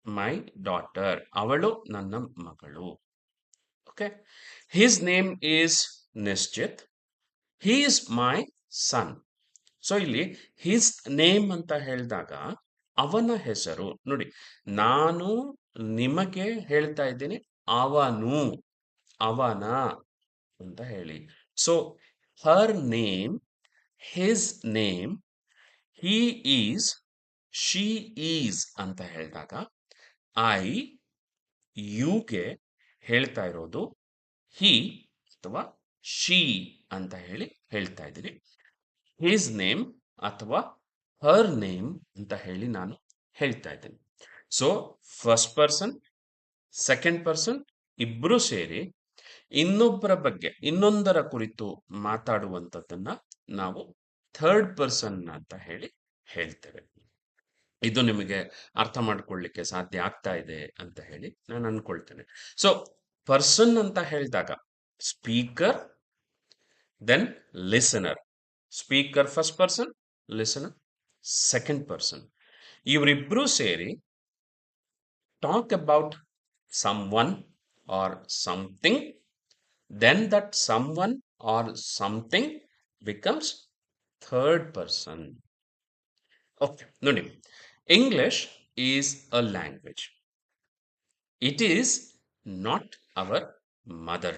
ಮೈ ಡಾಟರ್ ಅವಳು ನನ್ನ ಮಗಳು. Okay. His name is Nishchit, he is my son. So ಇಲ್ಲಿ ಹಿಸ್ ನೇಮ್ ಅಂತ ಹೇಳಿದಾಗ ಅವನ ಹೆಸರು ನೋಡಿ, ನಾನು ನಿಮಗೆ ಹೇಳ್ತಾ ಇದ್ದೀನಿ ಅವನು, ಅವನ ಅಂತ ಹೇಳಿ. So her name, his name, he is, she is ಅಂತ ಹೇಳಿದಾಗ ಐ ಯುಗೆ ಹೇಳ್ತಾ ಇರೋದು ಹಿ ಅಥವಾ ಶಿ ಅಂತ ಹೇಳಿ ಹೇಳ್ತಾ ಇದ್ದೀನಿ. ಹಿಸ್ ನೇಮ್ ಅಥವಾ ಹರ್ ನೇಮ್ ಅಂತ ಹೇಳಿ ನಾನು ಹೇಳ್ತಾ ಇದ್ದೀನಿ. So first person, second person ಇಬ್ರು ಸೇರಿ ಇನ್ನೊಬ್ಬರ ಬಗ್ಗೆ, ಇನ್ನೊಂದರ ಕುರಿತು ಮಾತಾಡುವಂಥದ್ದನ್ನ ನಾವು ಥರ್ಡ್ ಪರ್ಸನ್ ಅಂತ ಹೇಳಿ ಹೇಳ್ತೇವೆ. ಇದು ನಿಮಗೆ ಅರ್ಥ ಮಾಡ್ಕೊಳ್ಳಿಕ್ಕೆ ಸಾಧ್ಯ ಆಗ್ತಾ ಇದೆ ಅಂತ ಹೇಳಿ ನಾನು ಅನ್ಕೊಳ್ತೇನೆ. ಸೊ ಪರ್ಸನ್ ಅಂತ ಹೇಳಿದಾಗ speaker, then listener. Speaker first person, listener second person. ಇವರಿಬ್ರು ಸೇರಿ talk about someone or something, then that someone or something becomes third person. Okay, ನೋಡಿ, English is a language. It is not our mother.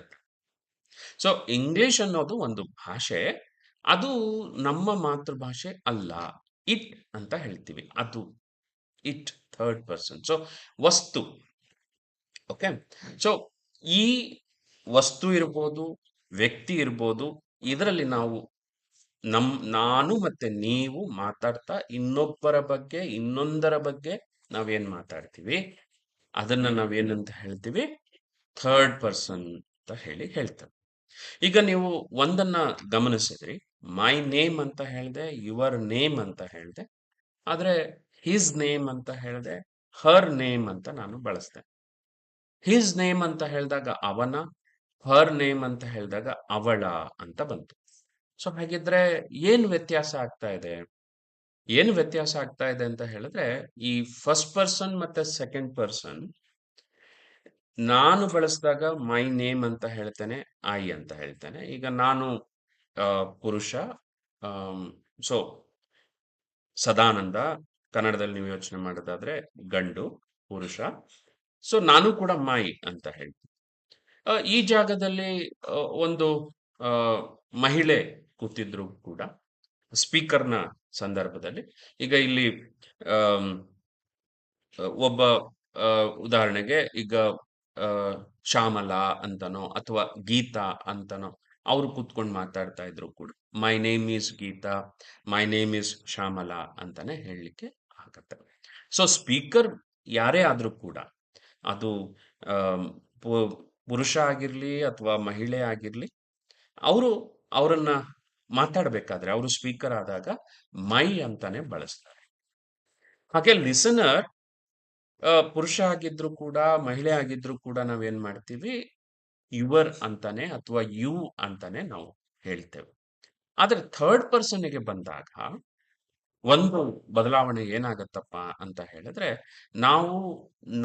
So English ಅನ್ನೋದು ಒಂದು ಭಾಷೆ, ಅದು ನಮ್ಮ ಮಾತೃಭಾಷೆ ಅಲ್ಲ. ಇಟ್ ಅಂತ ಹೇಳ್ತೀವಿ, ಅದು ಇಟ್ ಥರ್ಡ್ ಪರ್ಸನ್. ಸೊ ವಸ್ತು. ಓಕೆ. ಸೊ ಈ ವಸ್ತು ಇರ್ಬೋದು, ವ್ಯಕ್ತಿ ಇರ್ಬೋದು, ಇದರಲ್ಲಿ ನಾವು ನಾನು ಮತ್ತೆ ನೀವು ಮಾತಾಡ್ತಾ ಇನ್ನೊಬ್ಬರ ಬಗ್ಗೆ, ಇನ್ನೊಂದರ ಬಗ್ಗೆ ನಾವೇನ್ ಮಾತಾಡ್ತೀವಿ ಅದನ್ನ ನಾವೇನಂತ ಹೇಳ್ತೀವಿ? ಥರ್ಡ್ ಪರ್ಸನ್ ಅಂತ ಹೇಳಿ ಹೇಳ್ತೇವೆ. ಈಗ ನೀವು ಒಂದನ್ನ ಗಮನಿಸಿದ್ರಿ, ಮೈ ನೇಮ್ ಅಂತ ಹೇಳಿದೆ, ಯುವರ್ ನೇಮ್ ಅಂತ ಹೇಳಿದೆ, ಆದ್ರೆ ಹಿಸ್ ನೇಮ್ ಅಂತ ಹೇಳಿದೆ, ಹರ್ ನೇಮ್ ಅಂತ ನಾನು ಬಳಸ್ದೆ. ಹಿಸ್ ನೇಮ್ ಅಂತ ಹೇಳಿದಾಗ ಅವನ, ಹರ್ ನೇಮ್ ಅಂತ ಹೇಳಿದಾಗ ಅವಳ ಅಂತ ಬಂತು. ಸೊ ಹಾಗಿದ್ರೆ ಏನ್ ವ್ಯತ್ಯಾಸ ಆಗ್ತಾ ಇದೆ? ಏನು ವ್ಯತ್ಯಾಸ ಆಗ್ತಾ ಇದೆ ಅಂತ ಹೇಳಿದ್ರೆ, ಈ ಫಸ್ಟ್ ಪರ್ಸನ್ ಮತ್ತೆ ಸೆಕೆಂಡ್ ಪರ್ಸನ್ ನಾನು ಬಳಸಿದಾಗ ಮೈ ನೇಮ್ ಅಂತ ಹೇಳ್ತೇನೆ, ಐ ಅಂತ ಹೇಳ್ತೇನೆ. ಈಗ ನಾನು ಪುರುಷ, ಸೊ ಸದಾನಂದ, ಕನ್ನಡದಲ್ಲಿ ನೀವು ಯೋಚನೆ ಮಾಡೋದಾದ್ರೆ ಗಂಡು, ಪುರುಷ. ಸೊ ನಾನು ಕೂಡ ಮೈ ಅಂತ ಹೇಳ್ತೀನಿ. ಈ ಜಾಗದಲ್ಲಿ ಒಂದು ಮಹಿಳೆ ಕೂತಿದ್ರು ಕೂಡ ಸ್ಪೀಕರ್ನ ಸಂದರ್ಭದಲ್ಲಿ. ಈಗ ಇಲ್ಲಿ ಒಬ್ಬ ಉದಾಹರಣೆಗೆ ಈಗ ಶ್ಯಾಮಲಾ ಅಂತನೋ ಅಥವಾ ಗೀತಾ ಅಂತನೋ ಅವರು ಕೂತ್ಕೊಂಡು ಮಾತಾಡ್ತಾ ಇದ್ರು ಕೂಡ my name is Geetha, my name is Shyamala ಅಂತಾನೆ ಹೇಳಲಿಕ್ಕೆ ಆಗತ್ತೆ. ಸೊ ಸ್ಪೀಕರ್ ಯಾರೇ ಆದ್ರೂ ಕೂಡ, ಅದು ಪುರುಷ ಆಗಿರ್ಲಿ ಅಥವಾ ಮಹಿಳೆ ಆಗಿರ್ಲಿ, ಅವರನ್ನ ಮಾತಾಡ್ಬೇಕಾದ್ರೆ, ಅವರು ಸ್ಪೀಕರ್ ಆದಾಗ ಮೈ ಅಂತಾನೆ ಬಳಸ್ತಾರೆ. ಹಾಗೆ ಲಿಸನರ್ ಪುರುಷ ಆಗಿದ್ರು ಕೂಡ ಮಹಿಳೆ ಆಗಿದ್ರು ಕೂಡ ನಾವೇನ್ ಮಾಡ್ತೀವಿ? ಯುವರ್ ಅಂತಾನೆ ಅಥವಾ ಯು ಅಂತಾನೆ ನಾವು ಹೇಳ್ತೇವೆ. ಆದ್ರೆ ಥರ್ಡ್ ಪರ್ಸನ್ಗೆ ಬಂದಾಗ ಒಂದು ಬದಲಾವಣೆ ಏನಾಗತ್ತಪ್ಪ ಅಂತ ಹೇಳಿದ್ರೆ, ನಾವು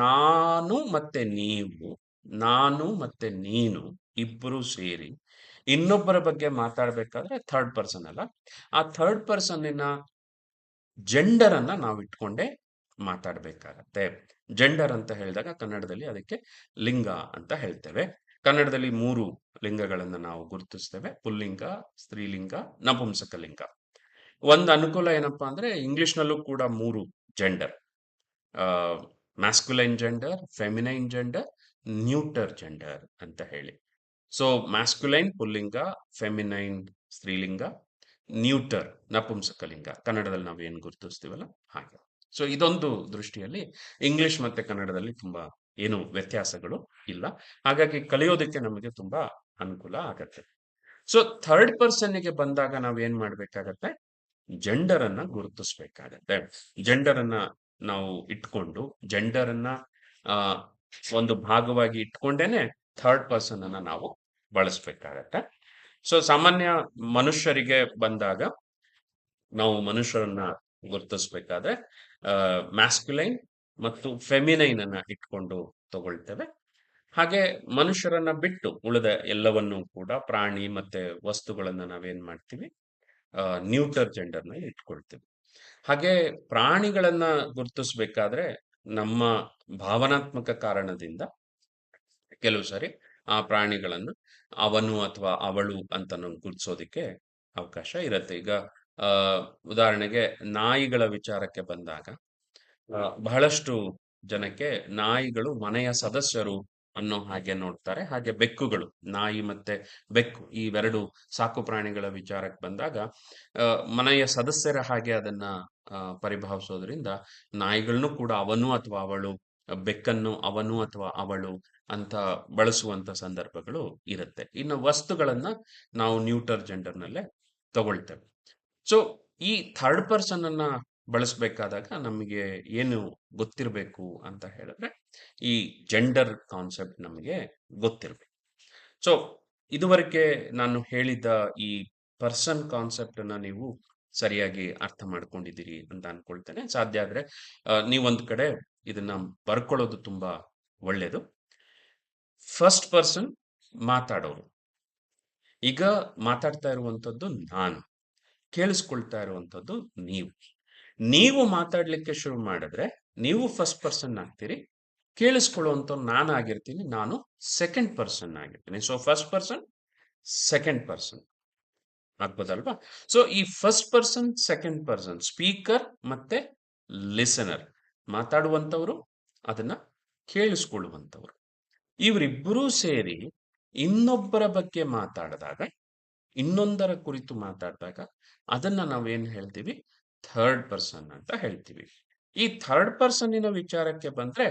ನಾನು ಮತ್ತೆ ನೀವು, ನಾನು ಮತ್ತೆ ನೀನು ಇಬ್ಬರು ಸೇರಿ ಇನ್ನೊಬ್ಬರ ಬಗ್ಗೆ ಮಾತಾಡ್ಬೇಕಾದ್ರೆ ಥರ್ಡ್ ಪರ್ಸನ್ ಅಲ್ಲ, ಆ ಥರ್ಡ್ ಪರ್ಸನ್ನಿನ ಜೆಂಡರ್ ಅನ್ನ ನಾವು ಇಟ್ಕೊಂಡೇ ಮಾತಾಡಬೇಕಾಗತ್ತೆ. ಜೆಂಡರ್ ಅಂತ ಹೇಳಿದಾಗ ಕನ್ನಡದಲ್ಲಿ ಅದಕ್ಕೆ ಲಿಂಗ ಅಂತ ಹೇಳ್ತೇವೆ. ಕನ್ನಡದಲ್ಲಿ 3 ಲಿಂಗಗಳನ್ನ ನಾವು ಗುರುತಿಸ್ತೇವೆ. ಪುಲ್ಲಿಂಗ, ಸ್ತ್ರೀಲಿಂಗ, ನಪುಂಸಕಲಿಂಗ. ಒಂದು ಅನುಕೂಲ ಏನಪ್ಪಾ ಅಂದ್ರೆ ಇಂಗ್ಲಿಷ್‌ನಲ್ಲೂ ಕೂಡ 3 gender. Masculine gender, feminine gender, neuter gender ಅಂತ ಹೇಳಿ. ಸೊ ಮ್ಯಾಸ್ಕ್ಯುಲೈನ್ ಪುಲ್ಲಿಂಗ, ಫೆಮಿನೈನ್ ಸ್ತ್ರೀಲಿಂಗ, ನ್ಯೂಟರ್ ನಪುಂಸಕಲಿಂಗ. ಕನ್ನಡದಲ್ಲಿ ನಾವು ಏನು ಗುರುತಿಸ್ತೀವಲ್ಲ ಹಾಗೆ. ಸೊ ಇದೊಂದು ದೃಷ್ಟಿಯಲ್ಲಿ ಇಂಗ್ಲಿಷ್ ಮತ್ತೆ ಕನ್ನಡದಲ್ಲಿ ತುಂಬಾ ಏನು ವ್ಯತ್ಯಾಸಗಳು ಇಲ್ಲ. ಹಾಗಾಗಿ ಕಲಿಯೋದಕ್ಕೆ ನಮಗೆ ತುಂಬಾ ಅನುಕೂಲ ಆಗತ್ತೆ. ಸೊ ಥರ್ಡ್ ಪರ್ಸನ್ನಿಗೆ ಬಂದಾಗ ನಾವು ಏನ್ ಮಾಡ್ಬೇಕಾಗತ್ತೆ? ಜೆಂಡರ್ ಅನ್ನ ಗುರುತಿಸ್ಬೇಕಾಗತ್ತೆ. ಜೆಂಡರ್ ಅನ್ನ ನಾವು ಇಟ್ಕೊಂಡು ಜೆಂಡರ್ ಅನ್ನ ಆ, ಒಂದು ಭಾಗವಾಗಿ ಇಟ್ಕೊಂಡೇನೆ ಥರ್ಡ್ ಪರ್ಸನ್ ಅನ್ನ ನಾವು ಬಳಸ್ಬೇಕಾಗತ್ತೆ. ಸೊ ಸಾಮಾನ್ಯ ಮನುಷ್ಯರಿಗೆ ಬಂದಾಗ ನಾವು ಮನುಷ್ಯರನ್ನ ಗುರುತಿಸ್ಬೇಕಾದ್ರೆ ಮ್ಯಾಸ್ಕ್ಯುಲೈನ್ ಮತ್ತು ಫೆಮಿನೈನ್ ಅನ್ನ ಇಟ್ಕೊಂಡು ತಗೊಳ್ತೇವೆ. ಹಾಗೆ ಮನುಷ್ಯರನ್ನ ಬಿಟ್ಟು ಉಳಿದ ಎಲ್ಲವನ್ನೂ ಕೂಡ ಪ್ರಾಣಿ ಮತ್ತೆ ವಸ್ತುಗಳನ್ನ ನಾವೇನ್ ಮಾಡ್ತೀವಿ? ನ್ಯೂಟರ್ ಜೆಂಡರ್‌ನ ಇಟ್ಕೊಳ್ತೀವಿ. ಹಾಗೆ ಪ್ರಾಣಿಗಳನ್ನ ಗುರುತಿಸ್ಬೇಕಾದ್ರೆ ನಮ್ಮ ಭಾವನಾತ್ಮಕ ಕಾರಣದಿಂದ ಕೆಲವು ಸಾರಿ ಆ ಪ್ರಾಣಿಗಳನ್ನು ಅವನು ಅಥವಾ ಅವಳು ಅಂತ ನಾವು ಗುರುತಿಸೋದಿಕ್ಕೆ ಅವಕಾಶ ಇರುತ್ತೆ. ಈಗ ಆ, ಉದಾಹರಣೆಗೆ ನಾಯಿಗಳ ವಿಚಾರಕ್ಕೆ ಬಂದಾಗ ಬಹಳಷ್ಟು ಜನಕ್ಕೆ ನಾಯಿಗಳು ಮನೆಯ ಸದಸ್ಯರು ಅನ್ನೋ ಹಾಗೆ ನೋಡ್ತಾರೆ. ಹಾಗೆ ಬೆಕ್ಕುಗಳು, ನಾಯಿ ಮತ್ತೆ ಬೆಕ್ಕು ಇವೆರಡು ಸಾಕು ಪ್ರಾಣಿಗಳ ವಿಚಾರಕ್ಕೆ ಬಂದಾಗ ಆ, ಮನೆಯ ಸದಸ್ಯರ ಹಾಗೆ ಅದನ್ನ ಪರಿಭಾವಿಸೋದ್ರಿಂದ ನಾಯಿಗಳನ್ನು ಕೂಡ ಅವನು ಅಥವಾ ಅವಳು, ಬೆಕ್ಕನ್ನು ಅವನು ಅಥವಾ ಅವಳು ಅಂತ ಬಳಸುವಂತ ಸಂದರ್ಭಗಳು ಇರುತ್ತೆ. ಇನ್ನು ವಸ್ತುಗಳನ್ನ ನಾವು ನ್ಯೂಟರ್ ಜೆಂಡರ್ನಲ್ಲೇ ತಗೊಳ್ತೇವೆ. ಸೊ ಈ ಥರ್ಡ್ ಪರ್ಸನ್ ಅನ್ನ ಬಳಸಬೇಕಾದಾಗ ನಮಗೆ ಏನು ಗೊತ್ತಿರಬೇಕು ಅಂತ ಹೇಳಿದ್ರೆ ಈ ಜೆಂಡರ್ ಕಾನ್ಸೆಪ್ಟ್ ನಮಗೆ ಗೊತ್ತಿರಬೇಕು. ಸೊ ಇದುವರೆಗೆ ನಾನು ಹೇಳಿದ ಈ ಪರ್ಸನ್ ಕಾನ್ಸೆಪ್ಟ್ ಅನ್ನ ನೀವು ಸರಿಯಾಗಿ ಅರ್ಥ ಮಾಡ್ಕೊಂಡಿದ್ದೀರಿ ಅಂತ ಅನ್ಕೊಳ್ತೇನೆ. ಸಾಧ್ಯ ಆದ್ರೆ ನೀವೊಂದ್ ಕಡೆ ಇದನ್ನ ಬರ್ಕೊಳ್ಳೋದು ತುಂಬಾ ಒಳ್ಳೇದು. ಫಸ್ಟ್ ಪರ್ಸನ್ ಮಾತಾಡೋರು. ಈಗ ಮಾತಾಡ್ತಾ ಇರುವಂತದ್ದು ನಾನು, ಕೇಳಿಸ್ಕೊಳ್ತಾ ಇರುವಂತದ್ದು ನೀವು. ನೀವು ಮಾತಾಡ್ಲಿಕ್ಕೆ ಶುರು ಮಾಡಿದ್ರೆ ನೀವು ಫಸ್ಟ್ ಪರ್ಸನ್ ಆಗ್ತೀರಿ. ಕೇಳಿಸ್ಕೊಳ್ಳುವಂತ ನಾನು ಆಗಿರ್ತೀನಿ, ನಾನು ಸೆಕೆಂಡ್ ಪರ್ಸನ್ ಆಗಿರ್ತೀನಿ. So first person, second person ಆಗ್ಬೋದಲ್ವಾ? ಸೊ ಈ first person, second person, speaker ಮತ್ತೆ ಲಿಸನರ್, ಮಾತಾಡುವಂತವರು, ಅದನ್ನ ಕೇಳಿಸ್ಕೊಳ್ಳುವಂತವರು, ಇವರಿಬ್ಬರೂ ಸೇರಿ ಇನ್ನೊಬ್ಬರ ಬಗ್ಗೆ ಮಾತಾಡಿದಾಗ, ಇನ್ನೊಂದರ ಕುರಿತು ಮಾತಾಡಿದಾಗ ಅದನ್ನ ನಾವೇನ್ ಹೇಳ್ತೀವಿ? ಥರ್ಡ್ ಪರ್ಸನ್ ಅಂತ ಹೇಳ್ತೀವಿ. ಈ ಥರ್ಡ್ ಪರ್ಸನ್ನಿನ ವಿಚಾರಕ್ಕೆ ಬಂದ್ರೆ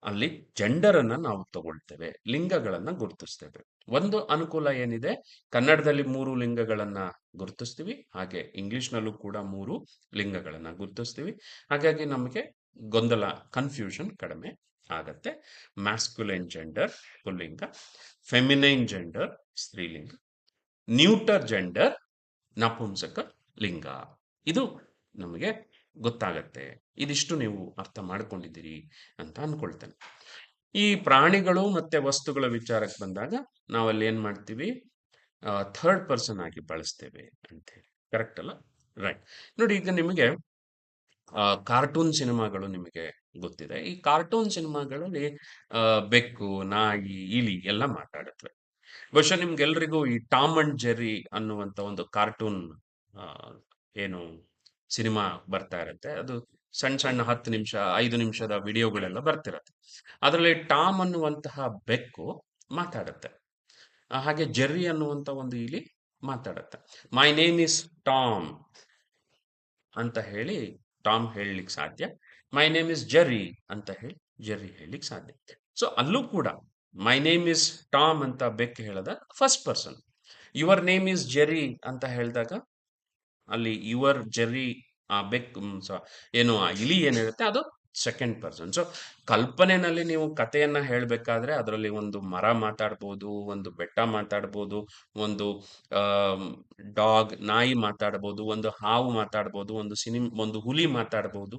ಅಲ್ಲಿ ಜೆಂಡರ್ ಅನ್ನ ನಾವು ತಗೊಳ್ತೇವೆ, ಲಿಂಗಗಳನ್ನ ಗುರುತಿಸ್ತೇವೆ. ಒಂದು ಅನುಕೂಲ ಏನಿದೆ, ಕನ್ನಡದಲ್ಲಿ 3 ಲಿಂಗಗಳನ್ನ ಗುರುತಿಸ್ತೀವಿ, ಹಾಗೆ ಇಂಗ್ಲಿಷ್ನಲ್ಲೂ ಕೂಡ 3 ಲಿಂಗಗಳನ್ನ ಗುರುತಿಸ್ತೀವಿ. ಹಾಗಾಗಿ ನಮಗೆ ಗೊಂದಲ, ಕನ್ಫ್ಯೂಷನ್ ಕಡಿಮೆ ಆಗತ್ತೆ. ಮ್ಯಾಸ್ಕ್ಯುಲೈನ್ ಜೆಂಡರ್ ಪುಲ್ಲಿಂಗ, ಫೆಮಿನೈನ್ ಜೆಂಡರ್ ಸ್ತ್ರೀಲಿಂಗ, ನ್ಯೂಟರ್ ಜೆಂಡರ್ ನಪುಂಸಕ ಲಿಂಗ. ಇದು ನಮಗೆ ಗೊತ್ತಾಗತ್ತೆ. ಇದಿಷ್ಟು ನೀವು ಅರ್ಥ ಮಾಡ್ಕೊಂಡಿದ್ದೀರಿ ಅಂತ ಅನ್ಕೊಳ್ತೇನೆ. ಈ ಪ್ರಾಣಿಗಳು ಮತ್ತೆ ವಸ್ತುಗಳ ವಿಚಾರಕ್ಕೆ ಬಂದಾಗ ನಾವಲ್ಲಿ ಏನ್ ಮಾಡ್ತೀವಿ? ಥರ್ಡ್ ಪರ್ಸನ್ ಆಗಿ ಬಳಸ್ತೇವೆ ಅಂತ ಹೇಳಿ. ಕರೆಕ್ಟ್ ಅಲ್ಲ? ರೈಟ್. ನೋಡಿ, ಈಗ ನಿಮಗೆ ಕಾರ್ಟೂನ್ ಸಿನಿಮಾಗಳು ನಿಮಗೆ ಗೊತ್ತಿದೆ. ಈ ಕಾರ್ಟೂನ್ ಸಿನಿಮಾಗಳಲ್ಲಿ ಬೆಕ್ಕು, ನಾಯಿ, ಇಲಿ ಎಲ್ಲ ಮಾತಾಡುತ್ತವೆ. ಬಹುಶಃ ನಿಮ್ಗೆಲ್ರಿಗೂ ಈ ಟಾಮ್ ಅಂಡ್ ಜೆರ್ರಿ ಅನ್ನುವಂತ ಒಂದು ಕಾರ್ಟೂನ್ ಏನು ಸಿನಿಮಾ ಬರ್ತಾ ಇರುತ್ತೆ. ಅದು ಸಣ್ಣ ಸಣ್ಣ 10 ನಿಮಿಷ, 5 ನಿಮಿಷದ ವಿಡಿಯೋಗಳೆಲ್ಲ ಬರ್ತಿರತ್ತೆ. ಅದರಲ್ಲಿ ಟಾಮ್ ಅನ್ನುವಂತಹ ಬೆಕ್ಕು ಮಾತಾಡುತ್ತೆ. ಹಾಗೆ ಜೆರ್ರಿ ಅನ್ನುವಂತ ಒಂದು ಇಲಿ ಮಾತಾಡುತ್ತೆ. ಮೈ ನೇಮ್ ಇಸ್ ಟಾಮ್ ಅಂತ ಹೇಳಿ ಟಾಮ್ ಹೇಳಲಿಕ್ಕೆ ಸಾಧ್ಯ. ಮೈ ನೇಮ್ ಇಸ್ ಜೆರ್ರಿ ಅಂತ ಹೇಳಿ ಜೆರ್ರಿ ಹೇಳಲಿಕ್ಕೆ ಸಾಧ್ಯ. ಸೊ ಅಲ್ಲೂ ಕೂಡ ಮೈ ನೇಮ್ ಇಸ್ ಟಾಮ್ ಅಂತ ಬೆಕ್ ಹೇಳದ first person. Your name is Jerry ಅಂತ ಹೇಳಿದಾಗ ಅಲ್ಲಿ ಯುವರ್ ಜೆರ್ರಿ ಆ ಬೆಕ್ ಏನು ಆ ಇಲಿ ಏನಿರುತ್ತೆ ಅದು ಸೆಕೆಂಡ್ ಪರ್ಸನ್. ಸೊ ಕಲ್ಪನೆನಲ್ಲಿ ನೀವು ಕಥೆಯನ್ನ ಹೇಳ್ಬೇಕಾದ್ರೆ ಅದರಲ್ಲಿ ಒಂದು ಮರ ಮಾತಾಡ್ಬೋದು, ಒಂದು ಬೆಟ್ಟ ಮಾತಾಡ್ಬೋದು, ಒಂದು ಡಾಗ್ ನಾಯಿ ಮಾತಾಡ್ಬೋದು, ಒಂದು ಹಾವು ಮಾತಾಡ್ಬೋದು, ಒಂದು ಹುಲಿ ಮಾತಾಡ್ಬೋದು.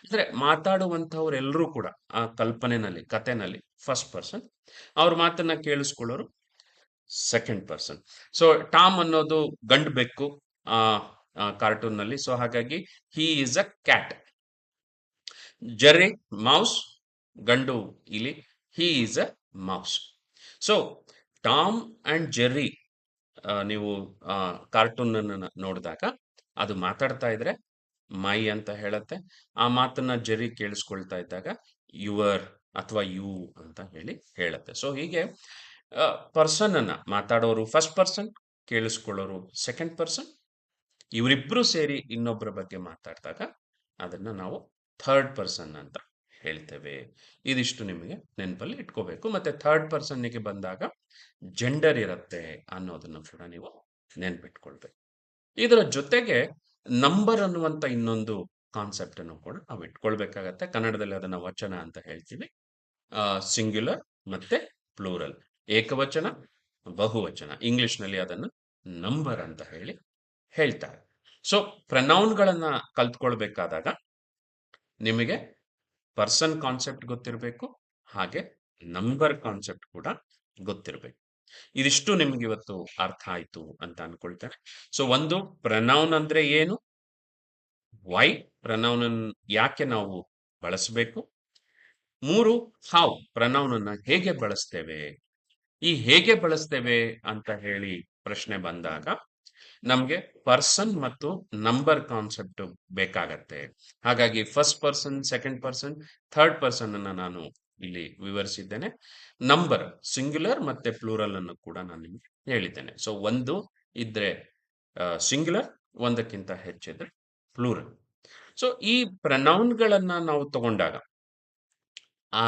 ಅಂದ್ರೆ ಮಾತಾಡುವಂತವ್ರೆಲ್ಲರೂ ಕೂಡ ಆ ಕಲ್ಪನೆನಲ್ಲಿ, ಕಥೆನಲ್ಲಿ ಫಸ್ಟ್ ಪರ್ಸನ್. ಅವ್ರ ಮಾತನ್ನ ಕೇಳಿಸ್ಕೊಳ್ಳೋರು ಸೆಕೆಂಡ್ ಪರ್ಸನ್. ಸೊ ಟಾಮ್ ಅನ್ನೋದು ಗಂಡು ಬೆಕ್ಕು, ಆ ಕಾರ್ಟೂನ್ ನಲ್ಲಿ. ಸೊ ಹಾಗಾಗಿ he is a cat. Jerry mouse, ಗಂಡು ಇಲಿ, he is a mouse. So Tom and Jerry ನೀವು ಕಾರ್ಟೂನ್ ಅನ್ನ ನೋಡಿದಾಗ ಅದು ಮಾತಾಡ್ತಾ ಇದ್ರೆ ಮೈ ಅಂತ ಹೇಳತ್ತೆ. ಆ ಮಾತನ್ನ ಜೆರ್ರಿ ಕೇಳಿಸ್ಕೊಳ್ತಾ ಇದ್ದಾಗ ಯುವರ್ ಅಥವಾ ಯು ಅಂತ ಹೇಳತ್ತೆ. ಸೊ ಹೀಗೆ ಪರ್ಸನ್ ಅನ್ನ ಮಾತಾಡೋರು ಫಸ್ಟ್ ಪರ್ಸನ್, ಕೇಳಿಸ್ಕೊಳ್ಳೋರು ಸೆಕೆಂಡ್ ಪರ್ಸನ್, ಇವರಿಬ್ರು ಸೇರಿ ಇನ್ನೊಬ್ಬರ ಬಗ್ಗೆ ಮಾತಾಡಿದಾಗ ಅದನ್ನ ನಾವು ಥರ್ಡ್ ಪರ್ಸನ್ ಅಂತ ಹೇಳ್ತೇವೆ. ಇದಿಷ್ಟು ನಿಮಗೆ ನೆನಪಲ್ಲಿ ಇಟ್ಕೋಬೇಕು. ಮತ್ತೆ ಥರ್ಡ್ ಪರ್ಸನ್ನಿಗೆ ಬಂದಾಗ ಜೆಂಡರ್ ಇರುತ್ತೆ ಅನ್ನೋದನ್ನು ಕೂಡ ನೀವು ನೆನ್ಪಿಟ್ಕೊಳ್ಬೇಕು. ಇದರ ಜೊತೆಗೆ ನಂಬರ್ ಅನ್ನುವಂತ ಇನ್ನೊಂದು ಕಾನ್ಸೆಪ್ಟ್ ಅನ್ನು ಕೂಡ ನಾವು ಇಟ್ಕೊಳ್ಬೇಕಾಗತ್ತೆ. ಕನ್ನಡದಲ್ಲಿ ಅದನ್ನ ವಚನ ಅಂತ ಹೇಳ್ತೀವಿ. ಸಿಂಗ್ಯುಲರ್ ಮತ್ತೆ ಪ್ಲೂರಲ್, ಏಕವಚನ ಬಹುವಚನ. ಇಂಗ್ಲಿಷ್ ನಲ್ಲಿ ಅದನ್ನು ನಂಬರ್ ಅಂತ ಹೇಳ್ತಾರೆ. ಸೊ ಪ್ರನೌನ್ಗಳನ್ನ ಕಲ್ತ್ಕೊಳ್ಬೇಕಾದಾಗ ನಿಮಗೆ ಪರ್ಸನ್ ಕಾನ್ಸೆಪ್ಟ್ ಗೊತ್ತಿರಬೇಕು, ಹಾಗೆ ನಂಬರ್ ಕಾನ್ಸೆಪ್ಟ್ ಕೂಡ ಗೊತ್ತಿರಬೇಕು. ಇದಿಷ್ಟು ನಿಮ್ಗೆ ಇವತ್ತು ಅರ್ಥ ಆಯ್ತು ಅಂತ ಅನ್ಕೊಳ್ತೇನೆ. ಸೊ ಒಂದು, ಪ್ರನೌನ್ ಅಂದ್ರೆ ಏನು, ವೈ ಪ್ರನೌನ್ ಯಾಕೆ ನಾವು ಬಳಸಬೇಕು. 3, ಹೌ ಪ್ರನೌನ್ ಅನ್ನ ಹೇಗೆ ಬಳಸ್ತೇವೆ. ಈ ಹೇಗೆ ಬಳಸ್ತೇವೆ ಅಂತ ಹೇಳಿ ಪ್ರಶ್ನೆ ಬಂದಾಗ ನಮ್ಗೆ ಪರ್ಸನ್ ಮತ್ತು ನಂಬರ್ ಕಾನ್ಸೆಪ್ಟ್ ಬೇಕಾಗತ್ತೆ. ಹಾಗಾಗಿ first person, second person, third person ಅನ್ನ ನಾನು ಇಲ್ಲಿ ವಿವರಿಸಿದ್ದೇನೆ. ನಂಬರ್ ಸಿಂಗ್ಯುಲರ್ ಮತ್ತೆ ಪ್ಲೂರಲ್ ಅನ್ನು ಕೂಡ ನಾನು ನಿಮ್ಗೆ ಹೇಳಿದ್ದೇನೆ. ಸೊ ಒಂದು ಇದ್ರೆ ಸಿಂಗ್ಯುಲರ್, ಒಂದಕ್ಕಿಂತ ಹೆಚ್ಚಿದ್ರೆ ಪ್ಲೂರಲ್. ಸೊ ಈ ಪ್ರನೌನ್ಗಳನ್ನ ನಾವು ತಗೊಂಡಾಗ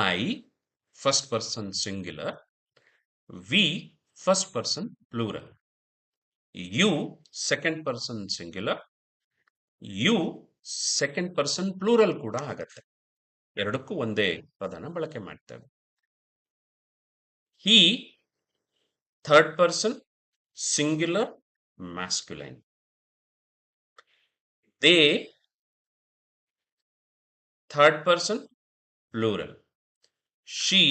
I first person singular, we first person plural, you second person singular, you second person plural ಕೂಡ ಆಗತ್ತೆ. ಎರಡಕ್ಕೂ ಒಂದೇ ಪದನ ಬಳಕೆ ಮಾಡ್ತೇವೆ. He third person singular masculine, they third person plural, she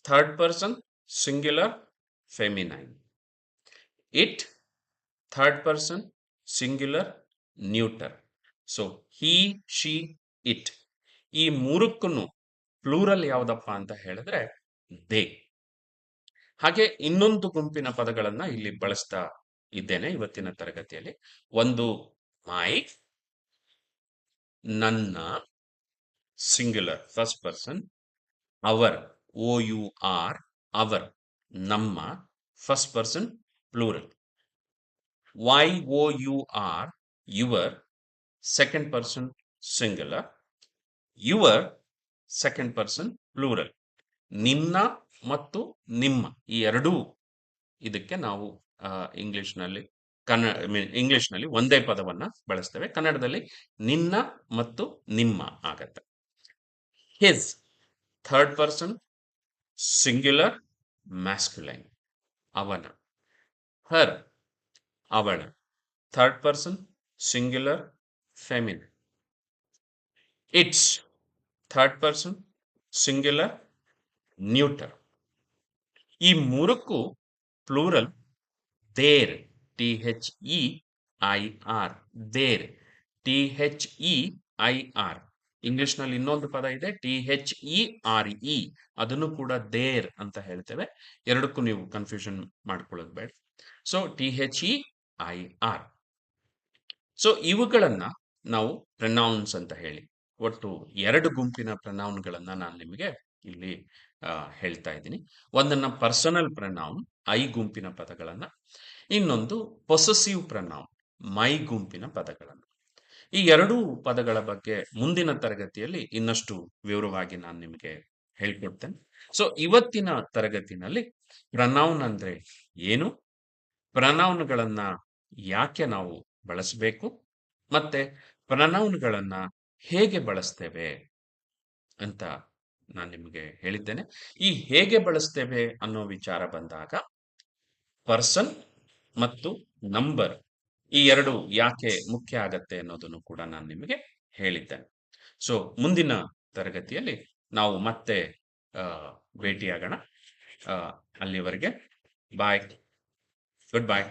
third person singular feminine, it third person singular neuter. So he, she, it, ಈ ಮೂರಕ್ಕೂ plural ಯಾವುದಪ್ಪ ಅಂತ ಹೇಳಿದ್ರೆ ದೇ. ಹಾಗೆ ಇನ್ನೊಂದು ಗುಂಪಿನ ಪದಗಳನ್ನ ಇಲ್ಲಿ ಬಳಸ್ತಾ ಇದ್ದೇನೆ ಇವತ್ತಿನ ತರಗತಿಯಲ್ಲಿ. ಒಂದು ಮೈ, ನನ್ನ singular first person, our OUR our ನಮ್ಮ first person plural, YOUR your second person singular, your second person plural, ನಿನ್ನ ಮತ್ತು ನಿಮ್ಮ ಈ ಎರಡೂ ಇದಕ್ಕೆ ನಾವು ಇಂಗ್ಲಿಷ್ನಲ್ಲಿ ಇಂಗ್ಲಿಷ್ನಲ್ಲಿ ಒಂದೇ ಪದವನ್ನ ಬಳಸ್ತೇವೆ. ಕನ್ನಡದಲ್ಲಿ ನಿನ್ನ ಮತ್ತು ನಿಮ್ಮ ಆಗತ್ತೆ. His third person singular masculine, ಅವನ. ಹರ್ ಅವಳ third person singular feminine. Its third person singular neuter. ಈ ಮೂರಕ್ಕೂ plural their, THEIR, their, THEIR. ಇಂಗ್ಲಿಷ್ನಲ್ಲಿ ಇನ್ನೊಂದು ಪದ ಇದೆ THERE, ಅದನ್ನು ಕೂಡ ದೇರ್ ಅಂತ ಹೇಳ್ತೇವೆ. ಎರಡಕ್ಕೂ ನೀವು ಕನ್ಫ್ಯೂಷನ್ ಮಾಡ್ಕೊಳ್ಳೋದು ಬೇಡ. So THEIR. ಸೊ ಇವುಗಳನ್ನ ನಾವು ಪ್ರನೌನ್ಸ್ ಅಂತ ಹೇಳಿ, ಒಟ್ಟು 2 ಗುಂಪಿನ ಪ್ರನೌನ್ಗಳನ್ನ ನಾನು ನಿಮಗೆ ಇಲ್ಲಿ ಹೇಳ್ತಾ ಇದ್ದೀನಿ. ಒಂದನ್ನ ಪರ್ಸನಲ್ ಪ್ರನೌನ್, ಐ ಗುಂಪಿನ ಪದಗಳನ್ನ, ಇನ್ನೊಂದು ಪೊಸೆಸಿವ್ ಪ್ರನೌನ್, ಮೈ ಗುಂಪಿನ ಪದಗಳನ್ನ. ಈ ಎರಡೂ ಪದಗಳ ಬಗ್ಗೆ ಮುಂದಿನ ತರಗತಿಯಲ್ಲಿ ಇನ್ನಷ್ಟು ವಿವರವಾಗಿ ನಾನು ನಿಮಗೆ ಹೇಳ್ಕೊಡ್ತೇನೆ. ಸೊ ಇವತ್ತಿನ ತರಗತಿನಲ್ಲಿ ಪ್ರನೌನ್ ಅಂದ್ರೆ ಏನು, ಪ್ರನೌನ್ಗಳನ್ನ ಯಾಕೆ ನಾವು ಬಳಸಬೇಕು, ಮತ್ತೆ ಪ್ರನೌನ್ಗಳನ್ನ ಹೇಗೆ ಬಳಸ್ತೇವೆ ಅಂತ ನಾನು ನಿಮಗೆ ಹೇಳಿದ್ದೇನೆ. ಈ ಹೇಗೆ ಬಳಸ್ತೇವೆ ಅನ್ನೋ ವಿಚಾರ ಬಂದಾಗ ಪರ್ಸನ್ ಮತ್ತು ನಂಬರ್ ಈ ಎರಡು ಯಾಕೆ ಮುಖ್ಯ ಆಗತ್ತೆ ಅನ್ನೋದನ್ನು ಕೂಡ ನಾನು ನಿಮಗೆ ಹೇಳಿದ್ದೇನೆ. ಸೊ ಮುಂದಿನ ತರಗತಿಯಲ್ಲಿ ನಾವು ಮತ್ತೆ ಭೇಟಿಯಾಗೋಣ. ಅಲ್ಲಿವರೆಗೆ ಬಾಯ್, ಗುಡ್ ಬಾಯ್.